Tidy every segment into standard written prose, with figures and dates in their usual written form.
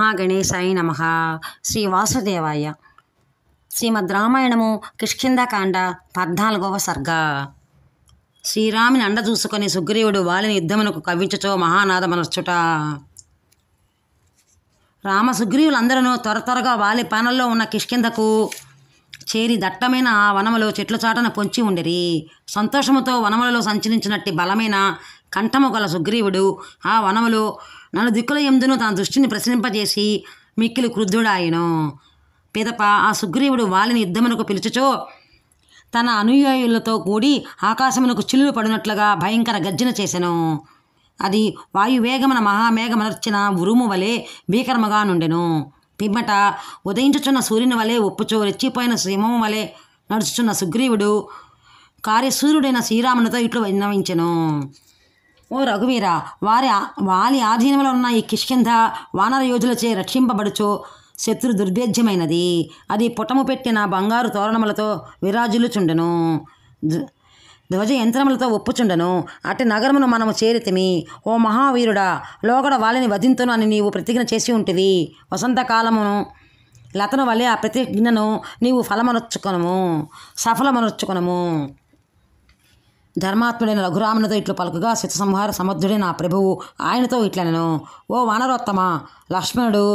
మహాగణేశాయ నమః. శ్రీ వాసుదేవాయ. శ్రీమద్ రామాయణము కిష్కింధకాండ 14వ సర్గ. శ్రీరాముని అండ చూసుకొని సుగ్రీవుడు వాలిని యుద్ధమునకు కవ్వించుచో మహానాదమనర్చుట. రామ సుగ్రీవులందరూ త్వరగా వాలి పానల్లో ఉన్న కిష్కింధకు చేరి దట్టమైన ఆ వనములో చెట్ల చాటన పొంచి ఉండిరి. సంతోషముతో వనములలో సంచరించినట్టి బలమైన కంఠము గల సుగ్రీవుడు ఆ వనములో నలుదిక్కుల యందును తన దృష్టిని ప్రసరింపజేసి మిక్కిలి క్రుద్ధుడాయను. పిదప ఆ సుగ్రీవుడు వాలిని యుద్ధమునకు పిలుచుచో తన అనుయాయులతో కూడి ఆకాశమునకు చిల్లులు పడినట్లుగా భయంకర గర్జన చేసెను. అది వాయువేగమున మహామేఘమనర్చిన ఉరుము వలె భీకరముగా నుండెను. పిమ్మట ఉదయించుచున్న సూర్యుని వలె ఒప్పుచో రెచ్చిపోయిన సింహము వలె నడుచుచున్న సుగ్రీవుడు కార్యసూర్యుడైన శ్రీరామునితో ఇట్లు విన్నవించెను. ఓ రఘువీర, వాలి ఆధీనంలో ఉన్న ఈ కిష్కింధ వానర యోధులచే రక్షింపబడుచో శత్రు దుర్భేద్యమైనది. అది పుటము పెట్టిన బంగారు తోరణములతో విరాజులుచుండెను, ధ్వజ యంత్రములతో ఒప్పుచుండెను. అట్టి నగరమును మనము చేరితిమి. ఓ మహావీరుడా, లోగడ వాలిని వధింతును అని నీవు ప్రతిజ్ఞ చేసి ఉంటివి. వసంతకాలమును లతను వలె ఆ ప్రతిజ్ఞను నీవు సఫలమనర్చుకొనము. ధర్మాత్ముడైన రఘురామునితో ఇట్లు పలుకగా శతసంహార సమర్థుడైన నా ప్రభువు ఆయనతో ఇట్లనెను. ఓ వానరోత్తమ, లక్ష్మణుడు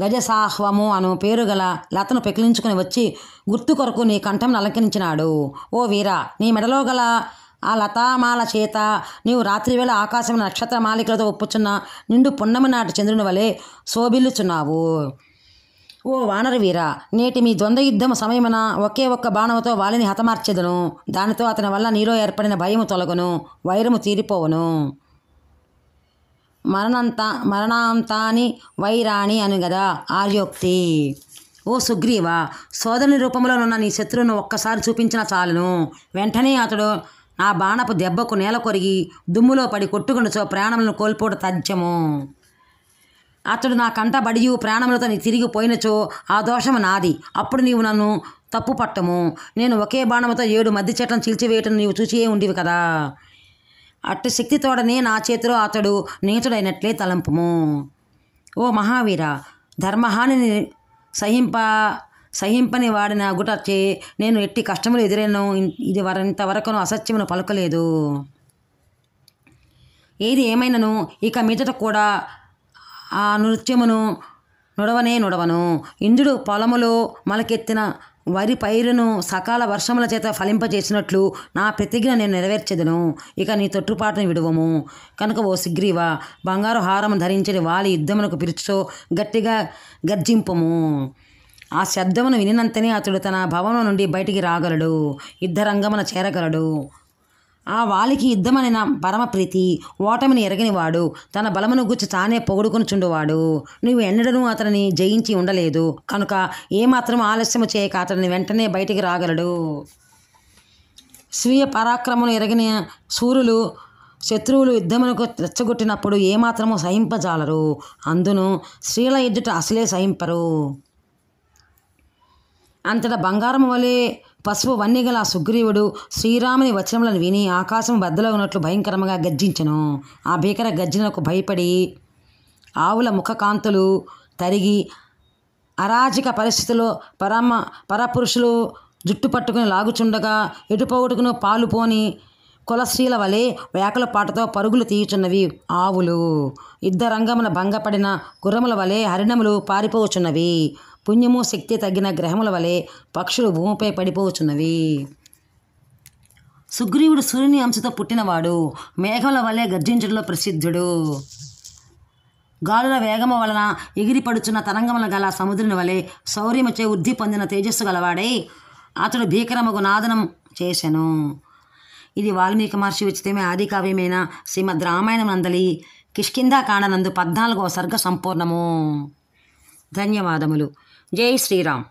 గజసాహ్వము అను పేరు గల లతను పెకిలించుకుని వచ్చి గుర్తు కొరకు నీ కంఠంను అలంకరించినాడు. ఓ వీర, నీ మెడలో గల ఆ లతామాల చేత నీవు రాత్రివేళ ఆకాశం నక్షత్ర మాలికలతో ఒప్పుచున్న నిండు పున్నమి నాటి చంద్రుని వలె శోభిల్లుచున్నావు. ఓ వానర వీర, నేటి మీ ద్వంద్వ యుద్ధము సమయమున ఒకే ఒక్క బాణముతో వాలిని హతమార్చెదను. దానితో అతని వల్ల నీలో ఏర్పడిన భయము తొలగును, వైరము తీరిపోవును. మరణాంతాని వైరాణి అని గదా ఆర్యోక్తి. ఓ సుగ్రీవ, సోదరుని రూపంలోనున్న నీ శత్రువును ఒక్కసారి చూపించిన చాలును. వెంటనే అతడు నా బాణపు దెబ్బకు నేల కొరిగి దుమ్ములో పడి కొట్టుకుండుచో ప్రాణములను కోల్పోవట తథ్యము. అతడు నా కంట బడియు ప్రాణములతో తిరిగి పోయినచో ఆ దోషము నాది. అప్పుడు నీవు నన్ను తప్పు పట్టము. నేను ఒకే బాణముతో 7 మద్ది చెట్లను చీల్చివేయటం నీవు చూచియే ఉండివి కదా. అట్టి శక్తితోడనే నా చేతిలో అతడు నీచుడైనట్లే తలంపుము. ఓ మహావీర, ధర్మహానిని సహింపని వాడిన గుటచే నేను ఎట్టి కష్టములు ఎదురైనను ఇంతవరకును అసత్యమును పలుకలేదు. ఏది ఏమైనను ఇక మీదట కూడా ఆ నృత్యమును నుడవను. ఇంద్రుడు పొలములో మొలకెత్తిన వరి పైరును సకాల వర్షముల చేత ఫలింపజేసినట్లు నా ప్రతిజ్ఞ నేను నెరవేర్చెదను. ఇక నీ తొట్టుపాటును విడువము. కనుక ఓ సుగ్రీవ, బంగారు హారము ధరించని వాలి యుద్ధమునకు పిలుచో గట్టిగా గర్జింపము. ఆ శబ్దమును వినినంతనే అతడు తన భవనం నుండి బయటికి రాగలడు, యుద్ధరంగమున చేరగలడు. ఆ వాలికి యుద్ధమనిన పరమ ప్రీతి. ఓటమిని ఎరగనివాడు, తన బలమును గుచ్చి తానే పొగుడుకొనుచుండువాడు. నువ్వు ఎన్నడూ అతనిని జయించి ఉండలేదు కనుక ఏమాత్రం ఆలస్యము చేయక అతడిని వెంటనే బయటికి రాగలడు. స్వీయ పరాక్రమను ఎరగిన శూరులు శత్రువులు యుద్ధమునకు రెచ్చగొట్టినప్పుడు ఏమాత్రము సహింపజాలరు. అందును స్త్రీల ఎదుట అసలే సహింపరు. అంతటా బంగారము వలె పసుపు వన్నెగల సుగ్రీవుడు శ్రీరాముని వచనములను విని ఆకాశం బద్దలో ఉన్నట్లు భయంకరంగా గర్జించెను. ఆ భీకర గర్జనకు భయపడి ఆవుల ముఖకాంతులు తరిగి అరాజక పరిస్థితిలో పరపురుషులు జుట్టు పట్టుకుని లాగుచుండగా ఎటుపోగుటుకును పాలు పోని కులస్త్రీల వలె వేకల పాటతో పరుగులు తీయుచున్నవి ఆవులు. యుద్ధరంగమున భంగపడిన గుర్రముల వలె హరిణములు పారిపోవచున్నవి. పుణ్యము శక్తి తగ్గిన గ్రహముల వలె పక్షులు భూమిపై పడిపోవచున్నవి. సుగ్రీవుడు సూర్యుని అంశతో పుట్టినవాడు. మేఘముల వలె గర్జించడంలో ప్రసిద్ధుడు. గాలుల వేగము వలన ఎగిరిపడుచున్న తరంగముల గల సముద్రుని వలె శౌర్యముచే వృద్ధి పొందిన తేజస్సు గలవాడై అతడు భీకరముగు నాదనం చేసెను. ఇది వాల్మీకి మహర్షి విచితమే ఆది కావ్యమైన శ్రీమద్ రామాయణం నందలి కిష్కింధకాండ నందు 14వ సర్గ సంపూర్ణము. ధన్యవాదములు. జై శ్రీరామ్.